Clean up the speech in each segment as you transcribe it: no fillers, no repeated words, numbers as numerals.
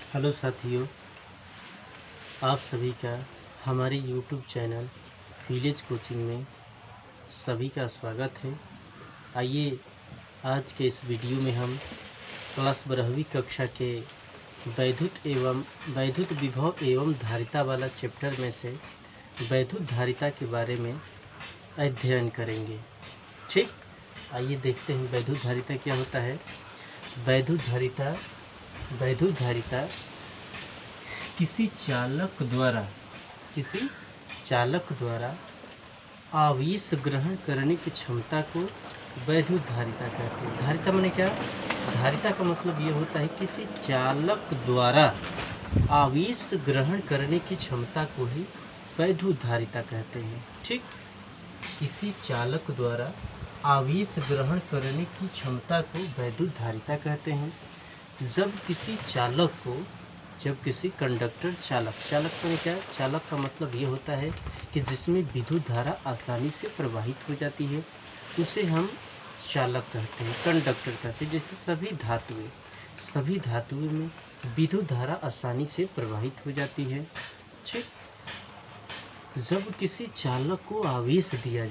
Hello साथियों, आप सभी का हमारे YouTube चैनल विलेज कोचिंग में सभी का स्वागत है। आइए आज के इस वीडियो में हम क्लास 12वीं कक्षा के वैद्युत विभव एवं धारिता वाला चैप्टर में से वैद्युत धारिता के बारे में अध्ययन करेंगे। ठीक, आइए देखते हैं वैद्युत धारिता क्या होता है। वैद्युत धारिता किसी चालक द्वारा आवेश ग्रहण करने की क्षमता को वैद्युत धारिता कहते हैं। धारिता माने क्या? धारिता का मतलब ये होता है किसी चालक द्वारा आवेश ग्रहण करने की क्षमता को ही वैद्युत धारिता कहते हैं। ठीक, किसी चालक द्वारा आवेश ग्रहण करने की क्षमता को वैद्युत धारिता कहते हैं। जब किसी कंडक्टर चालक में क्या? चालक का मतलब ये होता है कि जिसमें विद्युत धारा आसानी से प्रवाहित हो जाती है, उसे हम चालक कहते हैं, कंडक्टर कहते हैं। जैसे सभी धातुएं में विद्युत धारा आसानी से प्रवाहित हो जाती है। ठीक, जब किसी चालक को आवेश दिया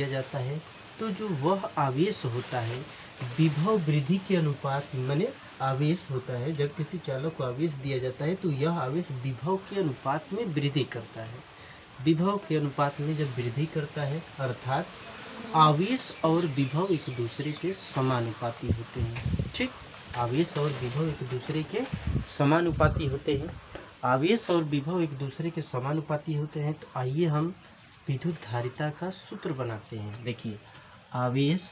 जाता है तो जो वह आवेश होता है विभव वृद्धि के अनुपात माने आवेश होता है। जब किसी चालक को आवेश दिया जाता है तो यह आवेश विभव के अनुपात में वृद्धि करता है। विभव के अनुपात में जब वृद्धि करता है अर्थात आवेश और विभव एक दूसरे के समानुपाती होते हैं। ठीक, आवेश और विभव एक दूसरे के समानुपाती होते हैं। आवेश और विभव एक दूसरे के समानुपाती होते हैं तो आइए हम विद्युत धारिता का सूत्र बनाते हैं। देखिए, आवेश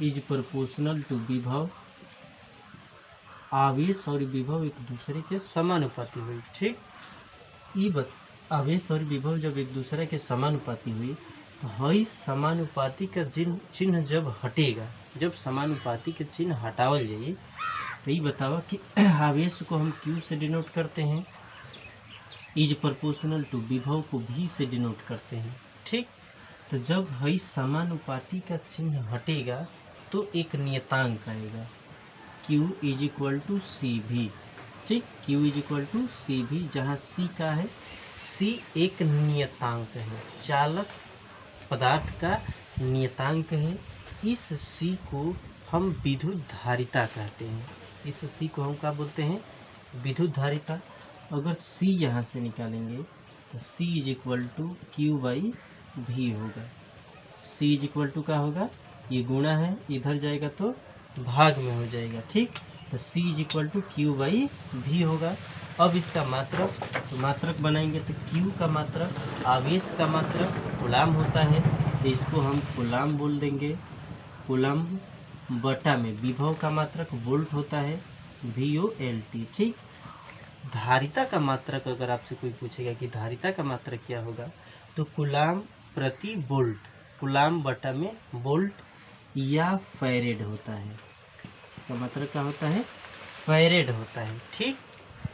इज प्रोपोर्शनल टू विभव। आवेश और विभव एक दूसरे के समानुपाती हुई। ठीक, आवेश और विभव जब एक दूसरे के समानुपाती हुई तो हई समानुपाती का चिन्ह जब हटेगा, जब समानुपाती के चिन्ह हटावल जाइए तो ये बतावा कि आवेश को हम Q से डिनोट करते हैं, इज प्रोपोर्शनल टू विभव को V से डिनोट करते हैं। ठीक, तो जब हई समानुपाती का चिन्ह हटेगा तो एक नियतांक आएगा Q is equal to CV। ठीक, Q is equal to CV, जहाँ C का है, C एक नियतांक है, चालक पदार्थ का नियतांक है। इस C को हम विद्युत धारिता कहते हैं। इस C को हम क्या बोलते हैं? विद्युत धारिता। अगर C यहाँ से निकालेंगे तो C is equal to Q/V होगा। C इज इक्वल टू क्या होगा? ये गुणा है, इधर जाएगा तो भाग में हो जाएगा। ठीक, तो C is equal to Q/V होगा। अब इसका मात्रक बनाएंगे तो Q का मात्रक आवेश का मात्रक कूलाम होता है, तो इसको हम कूलाम बोल देंगे। कूलाम बटा में विभव का मात्रक वोल्ट होता है, VOLT। ठीक, धारिता का मात्रक अगर आपसे कोई पूछेगा कि धारिता का मात्रक क्या होगा तो कूलाम प्रति वोल्ट, कूलाम बटा में वोल्ट या फैरेड होता है। इसका मात्रक क्या होता है? फैरेड होता है। ठीक,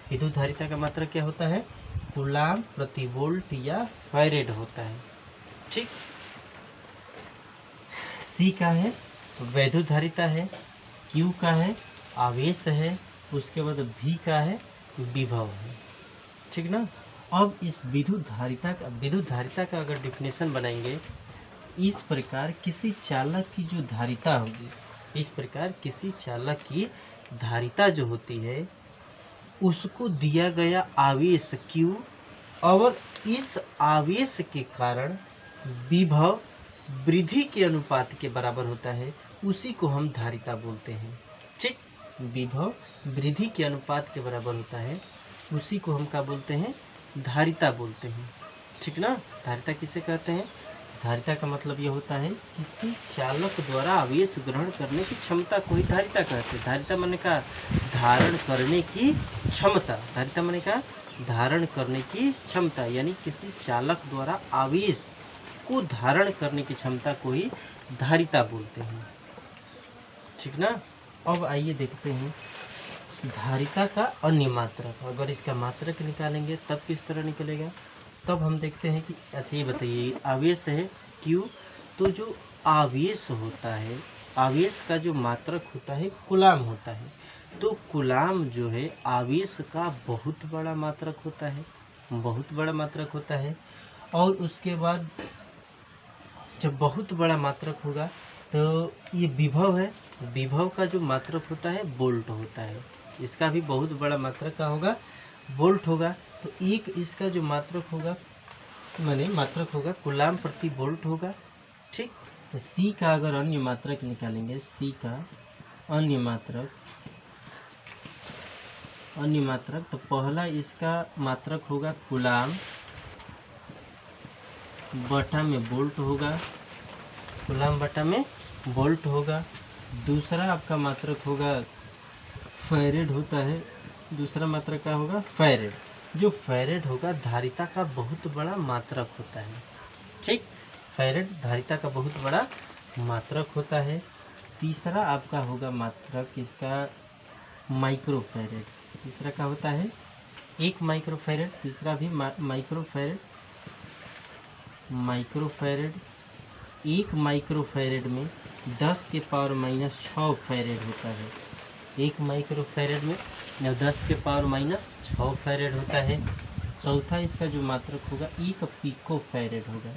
विद्युत धारिता का मात्रक क्या होता है? कूलाम प्रति वोल्ट या फैरेड होता है। ठीक, C का है वैद्युत धारिता है, Q का है आवेश है, उसके बाद V का है विभव है। ठीक ना। अब इस विद्युत धारिता का अगर डिफिनेशन बनाएंगे, इस प्रकार किसी चालक की जो धारिता होगी, इस प्रकार किसी चालक की धारिता जो होती है उसको दिया गया आवेश Q और इस आवेश के कारण विभव वृद्धि के अनुपात के बराबर होता है, उसी को हम धारिता बोलते हैं। ठीक, विभव वृद्धि के अनुपात के बराबर होता है, उसी को हम क्या बोलते हैं? धारिता बोलते हैं। ठीक ना। धारिता किसे कहते हैं? धारिता का मतलब ये होता है किसी चालक द्वारा आवेश ग्रहण करने की क्षमता को ही धारिता कहते हैं। धारिता माने का धारण करने की क्षमता। धारिता माने का धारण करने की क्षमता, यानी किसी चालक द्वारा आवेश को धारण करने की क्षमता को ही धारिता बोलते हैं। ठीक ना। अब आइए देखते हैं धारिता का अन्य मात्रक। अगर इसका मात्रक निकालेंगे तब किस तरह निकलेगा, तब हम देखते हैं कि अच्छा ये बताइए, आवेश है Q, तो जो आवेश होता है आवेश का जो मात्रक होता है कूलाम होता है। तो कूलाम जो है आवेश का बहुत बड़ा मात्रक होता है, बहुत बड़ा मात्रक होता है। और उसके बाद जब बहुत बड़ा मात्रक होगा तो ये विभव है, विभव का जो मात्रक होता है वोल्ट होता है। इसका भी बहुत बड़ा मात्रक का होगा, वोल्ट होगा। तो एक इसका जो मात्रक होगा माने मात्रक होगा कूलाम प्रति वोल्ट होगा। ठीक, तो सी का अगर अन्य मात्रक निकालेंगे, सी का अन्य मात्रक तो पहला इसका मात्रक होगा कूलाम बटा में वोल्ट होगा, कूलाम बटा में वोल्ट होगा। दूसरा आपका मात्रक होगा फैरेड होता है, दूसरा मात्रक का होगा फैरेड। जो फैरेड होगा धारिता का बहुत बड़ा मात्रक होता है। ठीक, फैरेड धारिता का बहुत बड़ा मात्रक होता है। तीसरा आपका होगा मात्रक इसका माइक्रोफैरेड। तीसरा का होता है 1 माइक्रोफैरेड, तीसरा भी माइक्रोफैरेड। 1 माइक्रोफैरेड में 10 के पावर माइनस 6 फैरेड होता है। 1 माइक्रोफैरेड में 10 के पावर माइनस 6 फैरेड होता है। चौथा इसका जो मात्रक होगा 1 पिकोफैरेड होगा।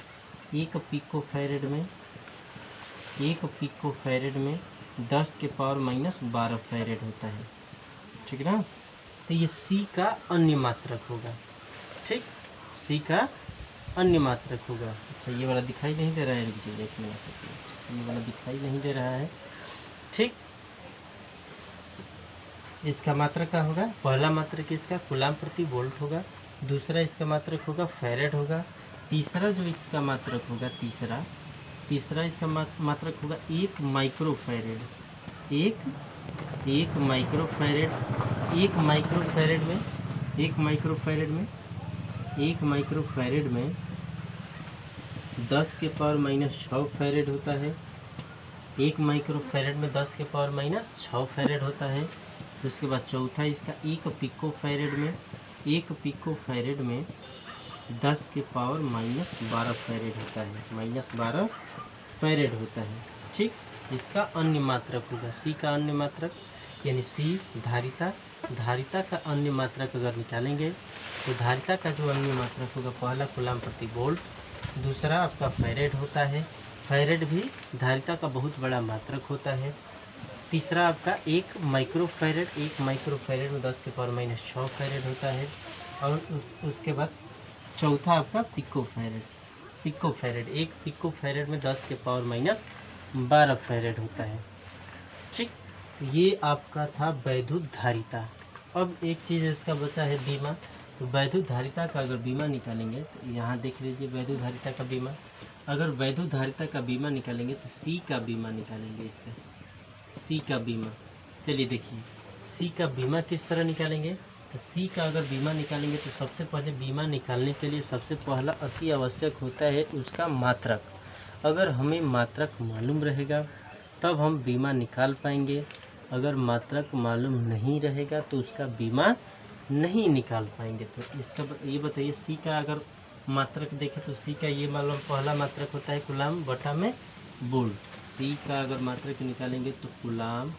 1 पिकोफैरेड में 10 के पावर माइनस 12 फैरेड होता है। ठीक ना, तो ये सी का अन्य मात्रक होगा। ठीक, सी का अन्य मात्रक होगा। अच्छा, ये वाला दिखाई नहीं दे रहा है, एक मिनट, ये वाला दिखाई नहीं दे रहा है। ठीक, इसका मात्रक क्या होगा, पहला मात्रक इसका कूलाम प्रति वोल्ट होगा, दूसरा इसका मात्रक होगा फैरेड होगा, तीसरा जो इसका मात्रक होगा तीसरा इसका मात्रक होगा 1 माइक्रोफैरेड। 1 माइक्रोफैरेड, 1 माइक्रोफैरेड में 10 के पावर माइनस 6 फैरेड होता है। 1 माइक्रोफैरेड में 10 के पावर माइनस 6 फैरेड होता है। उसके बाद चौथा इसका 1 पिकोफैरेड में 10 के पावर माइनस 12 फैरेड होता है, माइनस 12 फैरेड होता है। ठीक, इसका अन्य मात्रक होगा सी का अन्य मात्रक, यानी सी धारिता का अन्य मात्रक अगर निकालेंगे तो धारिता का जो अन्य मात्रक होगा पहला कूलाम प्रति वोल्ट, दूसरा आपका फैरेड होता है। फैरेड भी धारिता का बहुत बड़ा मात्रक होता है। तीसरा आपका 1 माइक्रोफैरेड में 10 के पावर माइनस 6 फैरेड होता है। और उसके बाद चौथा आपका पिकोफैरेड 1 पिकोफैरेड में 10 के पावर माइनस 12 फैरेड होता है। ठीक, ये आपका था वैद्युत धारिता। अब एक चीज़ इसका बचा है बीमा। तो वैद्युत धारिता का अगर बीमा निकालेंगे तो यहाँ देख लीजिए वैद्युत धारिता का बीमा। अगर वैद्युत धारिता का बीमा निकालेंगे तो सी का बीमा निकालेंगे, इसका सी का बीमा। चलिए देखिए सी का बीमा किस तरह निकालेंगे। तो सी का अगर बीमा निकालेंगे तो सबसे पहले बीमा निकालने के लिए सबसे पहला अति आवश्यक होता है उसका मात्रक। अगर हमें मात्रक मालूम रहेगा तब हम बीमा निकाल पाएंगे। अगर मात्रक मालूम नहीं रहेगा तो उसका बीमा नहीं निकाल पाएंगे। तो इसका ये बताइए सी का अगर मात्रक देखें तो सी का ये मालूम पहला मात्रक होता है कूलाम बटा में वोल्ट। सी का अगर मात्रक निकालेंगे तो कूलाम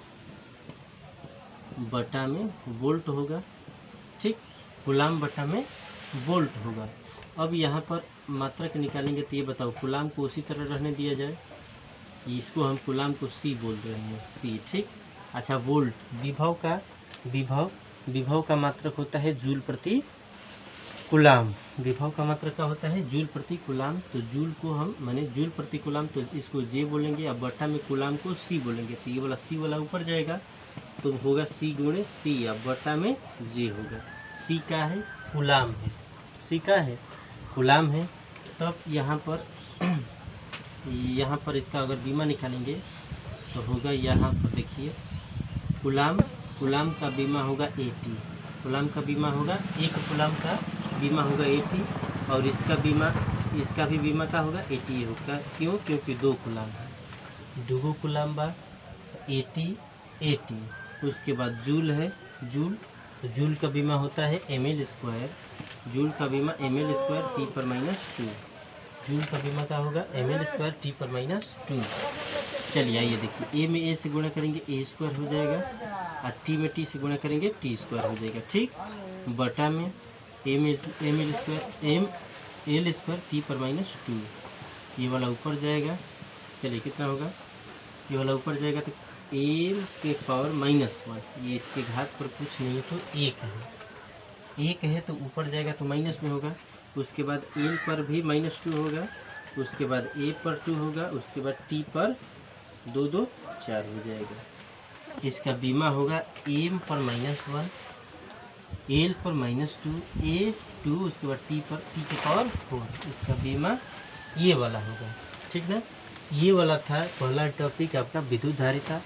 बटा में वोल्ट होगा। ठीक, कूलाम बटा में वोल्ट होगा। अब यहाँ पर मात्रक निकालेंगे तो ये बताओ कूलाम को उसी तरह रहने दिया जाए, इसको हम कूलाम को सी बोल रहे हैं, सी। ठीक, अच्छा वोल्ट विभव का मात्रक होता है जूल प्रति कूलाम। विभव का मात्रक क्या होता है, जूल प्रति कूलाम। तो जूल को हम माने जूल प्रति कूलाम, तो इसको जे बोलेंगे, अब बटा में कूलाम को सी बोलेंगे। तो ये वाला सी वाला ऊपर जाएगा तो होगा सी गुणे सी, अब बटा में जे होगा। सी का है कूलाम है, सी का है कूलाम है। तब यहाँ पर इसका अगर बीमा निकालेंगे तो होगा यहाँ पर देखिए कूलाम का बीमा होगा 80। कूलाम का बीमा होगा 1 कूलाम का बीमा होगा 80 और इसका भी बीमा का होगा 80 होगा। क्यों, क्योंकि 2 कूलाम है, 2 कूलाम बा 80। उसके बाद जूल है, तो जूल का बीमा होता है ml स्क्वायर। जूल का बीमा ml स्क्वायर T पर माइनस 2। जूल का बीमा का होगा ml स्क्वायर T पर माइनस 2। चलिए आइए देखिए, ए में ए से गुणा करेंगे ए स्क्वायर हो जाएगा, और टी में टी से गुणा करेंगे टी स्क्वायर हो जाएगा, ठीक। बटा में M square M L square T पर माइनस 2, ये वाला ऊपर जाएगा। चलिए कितना होगा, ये वाला ऊपर जाएगा तो एम के पावर -1, ये इसके घात पर कुछ नहीं है तो एक है, एक है तो ऊपर जाएगा तो माइनस में होगा। उसके बाद एल पर भी -2 होगा, उसके बाद ए पर 2 होगा, उसके बाद टी पर 2 2 4 हो जाएगा। इसका बीमा होगा एम पर -1, एल पर -2, ए 2, उसके बाद टी पर टी के पावर 4, इसका बीमा ये वाला होगा, ठीक ना। ये वाला था पहला टॉपिक आपका विद्युत धारिता।